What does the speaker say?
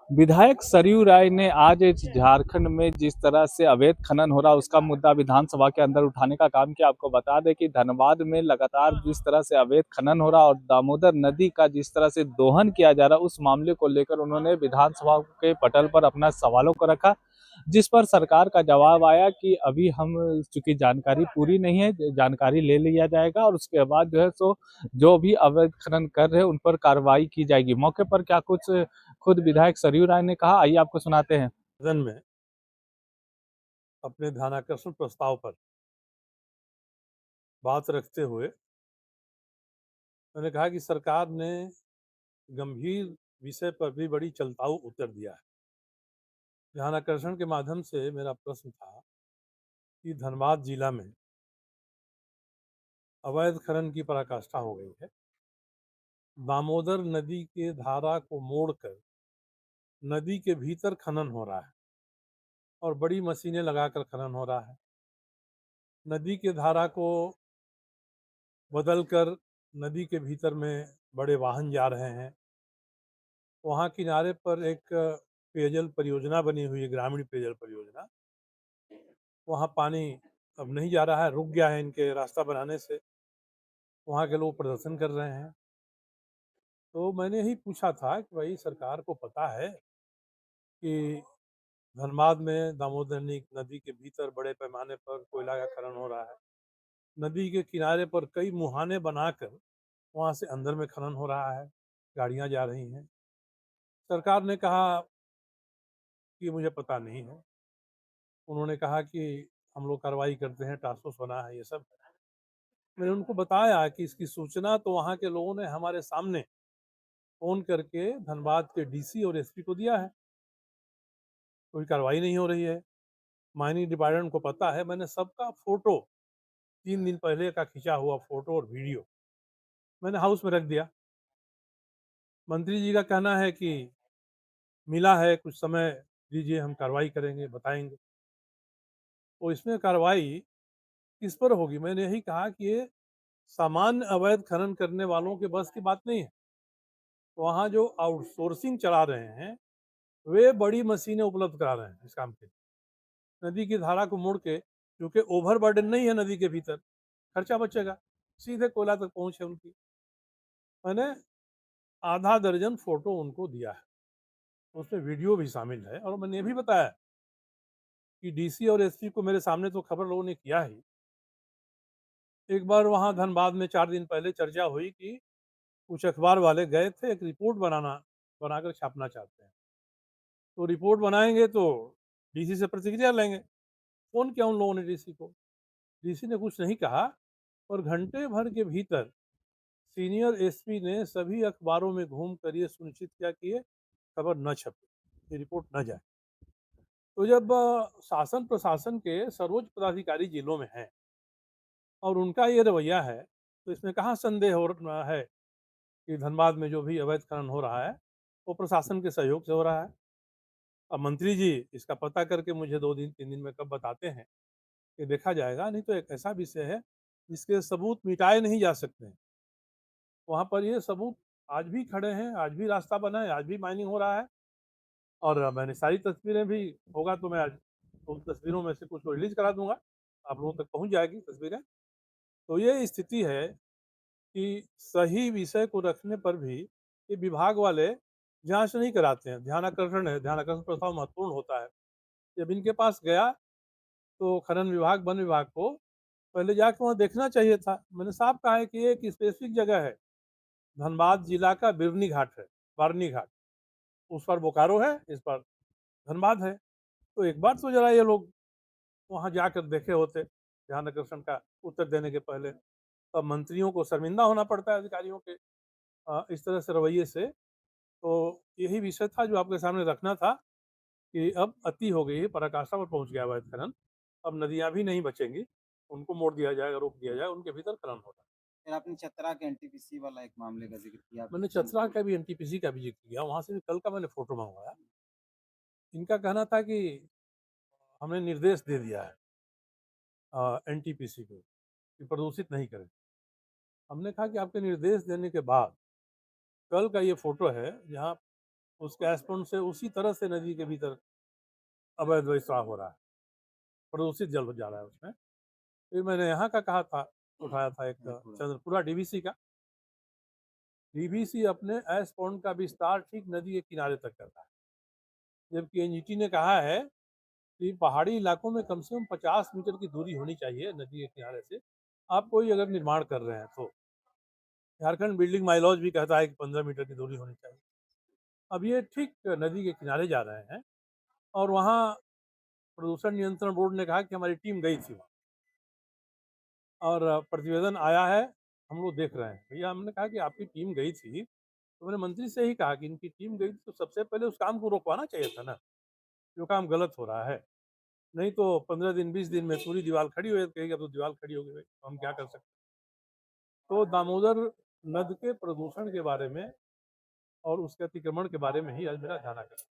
विधायक सरयू राय ने आज झारखंड में जिस तरह से अवैध खनन हो रहा है उसका मुद्दा विधानसभा के अंदर उठाने का काम किया। आपको बता दें कि धनबाद में लगातार जिस तरह से अवैध खनन हो रहा और दामोदर नदी का जिस तरह से दोहन किया जा रहा, उस मामले को लेकर उन्होंने विधानसभा के पटल पर अपना सवालों को रखा, जिस पर सरकार का जवाब आया कि अभी हम चूंकि जानकारी पूरी नहीं है, जानकारी ले लिया जाएगा और उसके बाद जो है सो जो भी अवैध खनन कर रहे हैं उन पर कार्रवाई की जाएगी। मौके पर क्या कुछ खुद विधायक सरयू राय ने कहा, आइए आपको सुनाते हैं। सदन में अपने ध्यानाकर्षण प्रस्ताव पर बात रखते हुए मैंने कहा कि सरकार ने गंभीर विषय पर भी बड़ी चलताऊ उत्तर दिया है। ध्यानाकर्षण के माध्यम से मेरा प्रश्न था कि धनबाद जिला में अवैध खनन की पराकाष्ठा हो गई है। दामोदर नदी के धारा को मोड़कर नदी के भीतर खनन हो रहा है और बड़ी मशीनें लगाकर खनन हो रहा है। नदी के धारा को बदलकर नदी के भीतर में बड़े वाहन जा रहे हैं। वहाँ किनारे पर एक पेयजल परियोजना बनी हुई है, ग्रामीण पेयजल परियोजना। वहाँ पानी अब नहीं जा रहा है, रुक गया है इनके रास्ता बनाने से। वहाँ के लोग प्रदर्शन कर रहे हैं। तो मैंने यही पूछा था कि भाई सरकार को पता है कि धनबाद में दामोदर नदी के भीतर बड़े पैमाने पर कोयला का खनन हो रहा है। नदी के किनारे पर कई मुहाने बनाकर वहाँ से अंदर में खनन हो रहा है, गाड़ियाँ जा रही हैं। सरकार ने कहा कि मुझे पता नहीं है। उन्होंने कहा कि हम लोग कार्रवाई करते हैं, टास्क फोर्स बना है, ये सब। मैंने उनको बताया कि इसकी सूचना तो वहाँ के लोगों ने हमारे सामने फ़ोन करके धनबाद के डीसी और एसपी को दिया है। कोई कार्रवाई नहीं हो रही है। माइनिंग डिपार्टमेंट को पता है। मैंने सबका फ़ोटो 3 दिन पहले का खिंचा हुआ फ़ोटो और वीडियो मैंने हाउस में रख दिया। मंत्री जी का कहना है कि मिला है, कुछ समय दीजिए, हम कार्रवाई करेंगे, बताएँगे। तो इसमें कार्रवाई किस पर होगी? मैंने यही कहा कि ये सामान्य अवैध खनन करने वालों के बस की बात नहीं है। वहाँ जो आउटसोर्सिंग चला रहे हैं, वे बड़ी मशीनें उपलब्ध करा रहे हैं इस काम के लिए। नदी की धारा को मोड़ के, क्योंकि ओवरबर्डन नहीं है नदी के भीतर, खर्चा बचेगा, सीधे कोयला तक पहुँच है उनकी। मैंने आधा दर्जन फ़ोटो उनको दिया है, उसमें वीडियो भी शामिल है और मैंने ये भी बताया कि डीसी और एसपी को मेरे सामने तो खबर लोगों ने किया ही। एक बार वहाँ धनबाद में 4 दिन पहले चर्चा हुई कि कुछ अखबार वाले गए थे, एक रिपोर्ट बनाकर छापना चाहते हैं। तो रिपोर्ट बनाएँगे तो डीसी से प्रतिक्रिया लेंगे। फ़ोन किया उन लोगों ने डीसी को। डीसी ने कुछ नहीं कहा और घंटे भर के भीतर सीनियर एसपी ने सभी अखबारों में घूमकर ये सुनिश्चित किया कि ये खबर न छपे, ये रिपोर्ट न जाए। तो जब शासन प्रशासन के सर्वोच्च पदाधिकारी जिलों में हैं और उनका ये रवैया है, तो इसमें कहाँ संदेह हो रहा है कि धनबाद में जो भी अवैध खनन हो रहा है, वो प्रशासन के सहयोग से हो रहा है। अब मंत्री जी इसका पता करके मुझे 2 दिन 3 दिन में कब बताते हैं, ये देखा जाएगा। नहीं तो एक ऐसा विषय है जिसके सबूत मिटाए नहीं जा सकते हैं। वहाँ पर ये सबूत आज भी खड़े हैं, आज भी रास्ता बना है, आज भी माइनिंग हो रहा है और मैंने सारी तस्वीरें भी, होगा तो मैं आज उन तस्वीरों में से कुछ को रिलीज़ करा दूँगा, आप लोगों तक पहुँच जाएगी तस्वीरें। तो ये स्थिति है कि सही विषय को रखने पर भी ये विभाग वाले जाँच नहीं कराते हैं। ध्यानाकर्षण है, ध्यानाकर्षण प्रस्ताव महत्वपूर्ण होता है। जब इनके पास गया तो खनन विभाग, वन विभाग को पहले जाके वहाँ देखना चाहिए था। मैंने साफ कहा है कि ये एक स्पेसिफिक जगह है, धनबाद जिला का बिरनी घाट है, बारनी घाट। उस पार बोकारो है, इस पार धनबाद है। तो एक बार तो ज़रा ये लोग वहाँ जाकर देखे होते, ध्यान आकर्षण का उत्तर देने के पहले। अब मंत्रियों को शर्मिंदा होना पड़ता है अधिकारियों के इस तरह से रवैये से। तो यही विषय था जो आपके सामने रखना था कि अब अति हो गई है, पराकाष्ठा पर पहुँच गया अवैध खनन। अब नदियाँ भी नहीं बचेंगी, उनको मोड़ दिया जाएगा, रोक दिया जाएगा, उनके भीतर खनन होगा। फिर आपने चतरा के एनटीपीसी वाला एक मामले का ज़िक्र किया, मैंने किसान चतरा का भी, एनटीपीसी का भी ज़िक्र किया, वहाँ से भी कल का मैंने फ़ोटो मँगवाया। इनका कहना था कि हमने निर्देश दे दिया है एनटीपीसी को कि प्रदूषित नहीं करें। हमने कहा कि आपके निर्देश देने के बाद कल का ये फ़ोटो है, जहाँ उसके एस्पॉन से उसी तरह से नदी के भीतर अवैध बहिस्राव हो रहा है, प्रदूषित जल जा रहा है उसमें। फिर मैंने यहाँ का कहा था, उठाया था एक चंद्रपुरा डीवीसी का। डीवीसी अपने एस्पॉन का विस्तार ठीक नदी के किनारे तक करता है, जबकि एनजीटी ने कहा है कि पहाड़ी इलाकों में कम से कम 50 मीटर की दूरी होनी चाहिए नदी के किनारे से, आप कोई अगर निर्माण कर रहे हैं तो। झारखंड बिल्डिंग माइलॉज भी कहता है कि 15 मीटर की दूरी होनी चाहिए। अब ये ठीक नदी के किनारे जा रहे हैं, और वहाँ प्रदूषण नियंत्रण बोर्ड ने कहा कि हमारी टीम गई थी वहाँ, और प्रतिवेदन आया है, हम लोग देख रहे हैं। भैया हमने कहा कि आपकी टीम गई थी, तो मैंने मंत्री से ही कहा कि इनकी टीम गई थी तो सबसे पहले उस काम को रोकवाना चाहिए था ना, जो काम गलत हो रहा है। नहीं तो 15 दिन 20 दिन में पूरी दीवार खड़ी हो कहेगी अब तो दीवार खड़ी हो गई भाई, तो हम क्या कर सकते। तो दामोदर नद के प्रदूषण के बारे में और उसके अतिक्रमण के बारे में ही आज मेरा ध्यान आकर्षित।